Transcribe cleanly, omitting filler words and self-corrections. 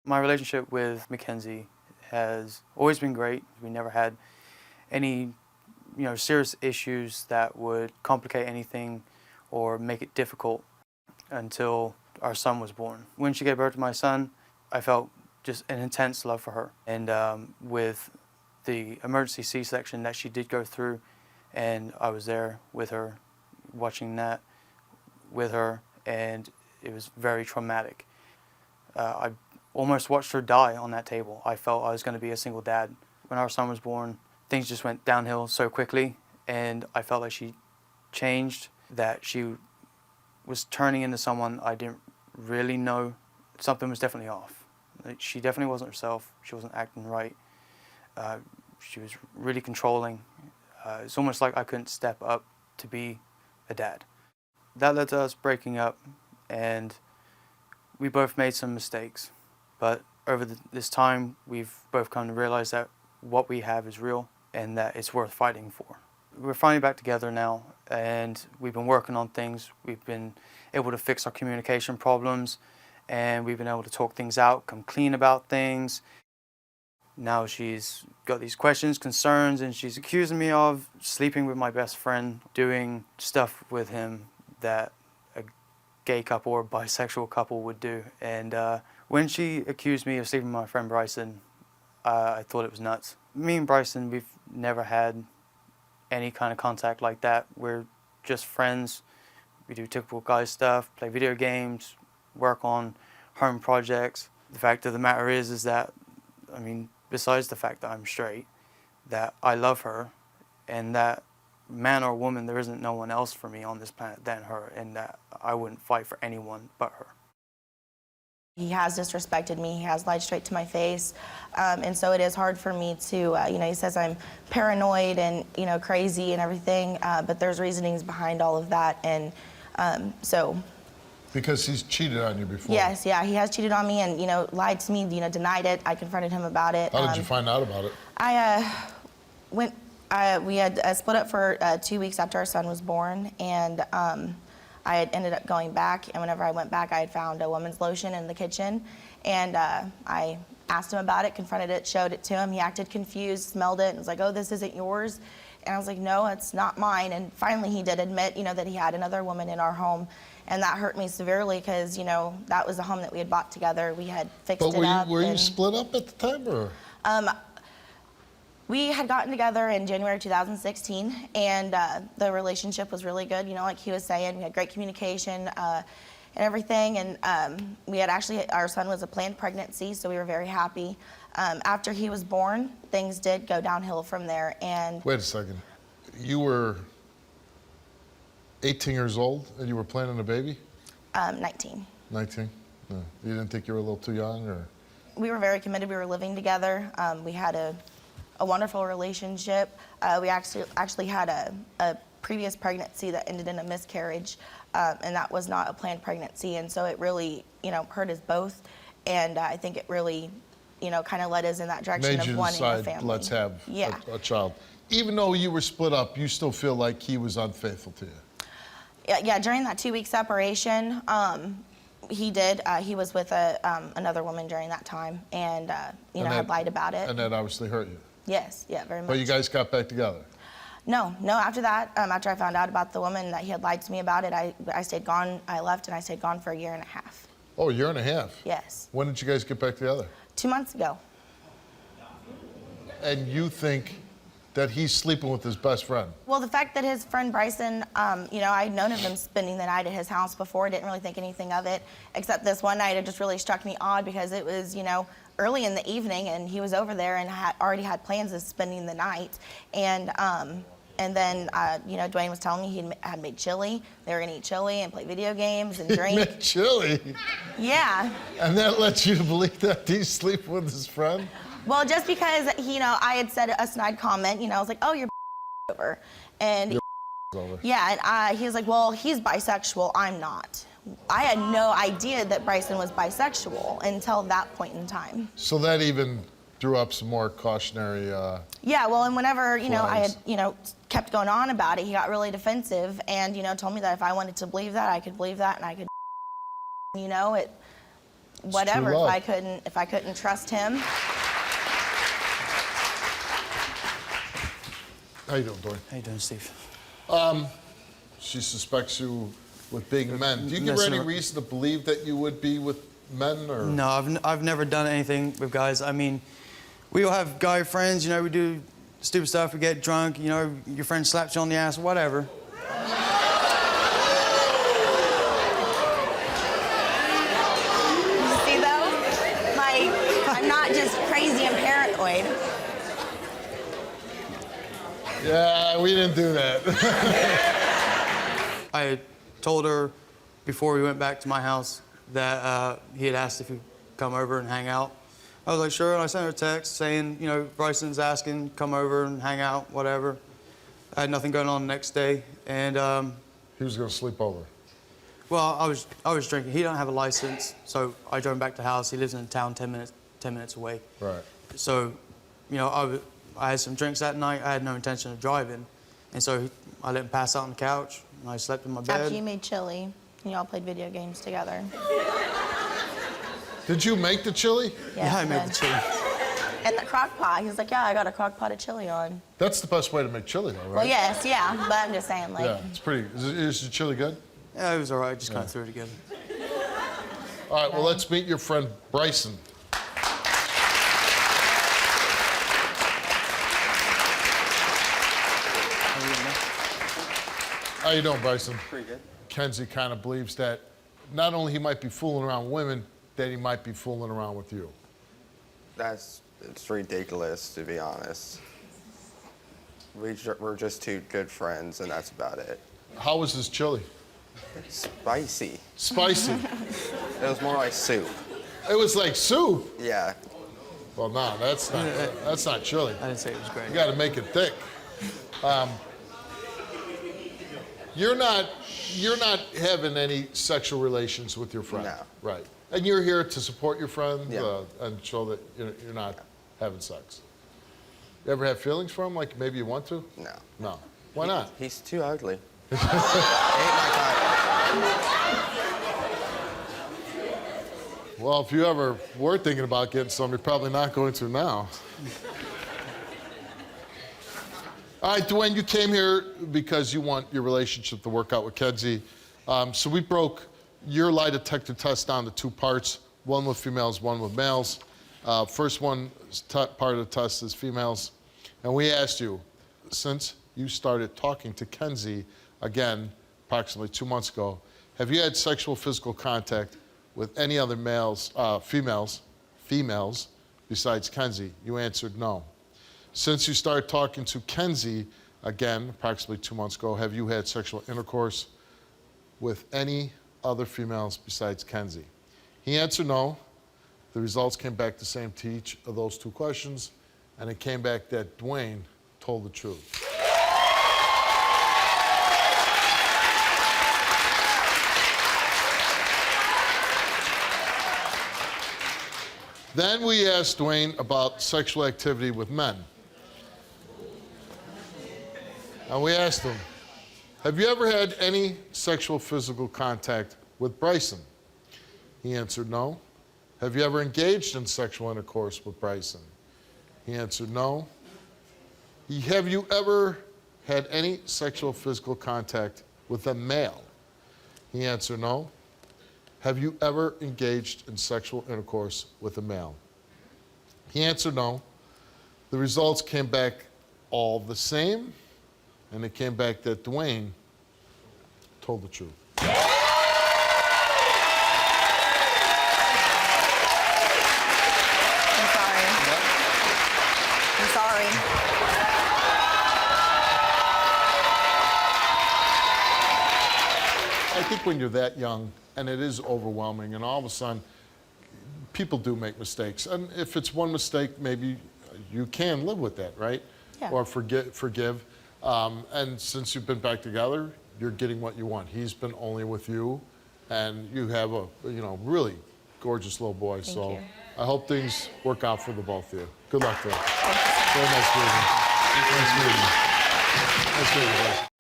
My relationship with Kenzie has always been great. We never had any, serious issues that would complicate anything or make it difficult until our son was born. When she gave birth to my son, I felt just an intense love for her. And with the emergency C-section that she did go through, and I was there with her, watching that with her, and it was very traumatic. I almost watched her die on that table. I felt I was going to be a single dad. When our son was born, things just went downhill so quickly, and I felt like she changed, that she was turning into someone I didn't really know. Something was definitely off. She definitely wasn't herself. She wasn't acting right. She was really controlling. It's almost like I couldn't step up to be a dad. That led to us breaking up, and we both made some mistakes. But over this time, we've both come to realize that what we have is real and that it's worth fighting for. We're finally back together now, and we've been working on things. We've been able to fix our communication problems, and we've been able to talk things out, come clean about things. Now she's got these questions, concerns, and she's accusing me of sleeping with my best friend, doing stuff with him that a gay couple or bisexual couple would do. And when she accused me of sleeping with my friend Bryson, I thought it was nuts. Me and Bryson, we've never had any kind of contact like that. We're just friends. We do typical guy stuff, play video games, work on home projects. The fact of the matter is that, besides the fact that I'm straight, that I love her, and that man or woman, there isn't no one else for me on this planet than her, and that I wouldn't fight for anyone but her. He has disrespected me, he has lied straight to my face, and so it is hard for me to, he says I'm paranoid and, crazy and everything, but there's reasonings behind all of that, and so. Because he's cheated on you before? Yes, yeah, he has cheated on me and, lied to me, denied it. I confronted him about it. How did you find out about it? We had split up for 2 weeks after our son was born, and I had ended up going back, and whenever I went back, I had found a woman's lotion in the kitchen, and I asked him about it, confronted it, showed it to him. He acted confused, smelled it, and was like, "Oh, this isn't yours." And I was like, "No, it's not mine." And finally he did admit, that he had another woman in our home, and that hurt me severely because, that was the home that we had bought together. We had fixed it up. But were you split up at the time, or? We had gotten together in January 2016, and the relationship was really good. Like he was saying, we had great communication and everything, and we had our son was a planned pregnancy, so we were very happy. After he was born, things did go downhill from there. And wait a second, you were 18 years old and you were planning a baby? 19. 19? No. You didn't think you were a little too young, or? We were very committed. We were living together. We had a wonderful relationship. We actually had a previous pregnancy that ended in a miscarriage, and that was not a planned pregnancy, and so it really, hurt us both, and I think it really, kind of led us in that direction of wanting a family. Let's have a child. Even though you were split up, you still feel like he was unfaithful to you? Yeah, during that 2-week separation, he did. He was with another woman during that time, and, had lied about it. And that obviously hurt you? Yes, yeah, very much. But you guys got back together? No, after that, after I found out about the woman that he had lied to me about it, I stayed gone. I left, and I stayed gone for a year and a half. Oh, a year and a half? Yes. When did you guys get back together? 2 months ago. And you think that he's sleeping with his best friend? Well, the fact that his friend Bryson, I'd known of him spending the night at his house before, didn't really think anything of it, except this one night it just really struck me odd because it was, early in the evening, and he was over there and already had plans of spending the night. And then, Dwayne was telling me he had made chili. They were gonna eat chili and play video games and drink. He made chili? Yeah. And that lets you believe that he's sleeping with his friend? Well, just because, I had said a snide comment, I was like, "Oh, you're over." And your over. Yeah, and he was like, "Well, he's bisexual, I'm not." I had no idea that Bryson was bisexual until that point in time. So that even threw up some more cautionary Yeah, well, and whenever, flags. I had, kept going on about it, he got really defensive and, told me that if I wanted to believe that, I could believe that and I could, whatever true love. if I couldn't trust him. How you doing, Dwayne? How you doing, Steve? She suspects you with being men. Do you give her Messing any around. reason to believe that you would be with men, or? No, I've never done anything with guys. I mean, we all have guy friends, you know, we do stupid stuff, we get drunk, you know, your friend slaps you on the ass, whatever. You see though? Like, I'm not just crazy and paranoid. Yeah, we didn't do that. I had told her before we went back to my house that he had asked if he'd come over and hang out. I was like, sure, and I sent her a text saying, you know, Bryson's asking, come over and hang out, whatever. I had nothing going on the next day, and He was gonna sleep over. well, I was drinking. He don't have a license, so I drove him back to the house. He lives in town 10 minutes away. Right. So, you know, I had some drinks that night. I had no intention of driving, and so I let him pass out on the couch, and I slept in my bed. After you made chili, and y'all played video games together. Did you make the chili? Yeah, I you made did. the chili. And the crock pot. He was like, yeah, I got a crock pot of chili on. That's the best way to make chili, though, right? Well, yes, yeah, but I'm just saying, like, Yeah, it's pretty. Is the chili good? Yeah, it was all right. Just kind of threw it together. All right, well, let's meet your friend Bryson. How you doing, Bryson? Pretty good. Kenzie kind of believes that not only he might be fooling around with women, that he might be fooling around with you. It's ridiculous, to be honest. We're just two good friends, and that's about it. How was his chili? Spicy. Spicy. It was more like soup. It was like soup. Yeah. Well, no, that's not chili. I didn't say it was great. You got to make it thick. You're not having any sexual relations with your friend. No. Right. And you're here to support your friend Yeah. and show that you're not having sex. You ever have feelings for him? Like maybe you want to? No. No. Why not? He's too ugly. Ain't my type. Well, if you ever were thinking about getting some, you're probably not going to now. All right, Dwayne, you came here because you want your relationship to work out with Kenzie. So we broke your lie detector test down to two parts, one with females, one with males. First one, part of the test is females. And we asked you, since you started talking to Kenzie again approximately 2 months ago, have you had sexual physical contact with any other females besides Kenzie? You answered no. Since you started talking to Kenzie again approximately 2 months ago, have you had sexual intercourse with any other females besides Kenzie? He answered no. The results came back the same to each of those two questions, and it came back that Dwayne told the truth. Then we asked Dwayne about sexual activity with men. And we asked him, have you ever had any sexual physical contact with Bryson? He answered no. Have you ever engaged in sexual intercourse with Bryson? He answered no. Have you ever had any sexual physical contact with a male? He answered no. Have you ever engaged in sexual intercourse with a male? He answered no. The results came back all the same, and it came back that Dwayne told the truth. I'm sorry. I'm sorry. I think when you're that young, and it is overwhelming, and all of a sudden, people do make mistakes. And if it's one mistake, maybe you can live with that, right? Yeah. Or forgive. And since you've been back together, you're getting what you want. He's been only with you, and you have a really gorgeous little boy. Thank so you. I hope things work out for the both of you. Good luck to you. Very nice meeting you. Nice meeting you. Nice meeting you, guys.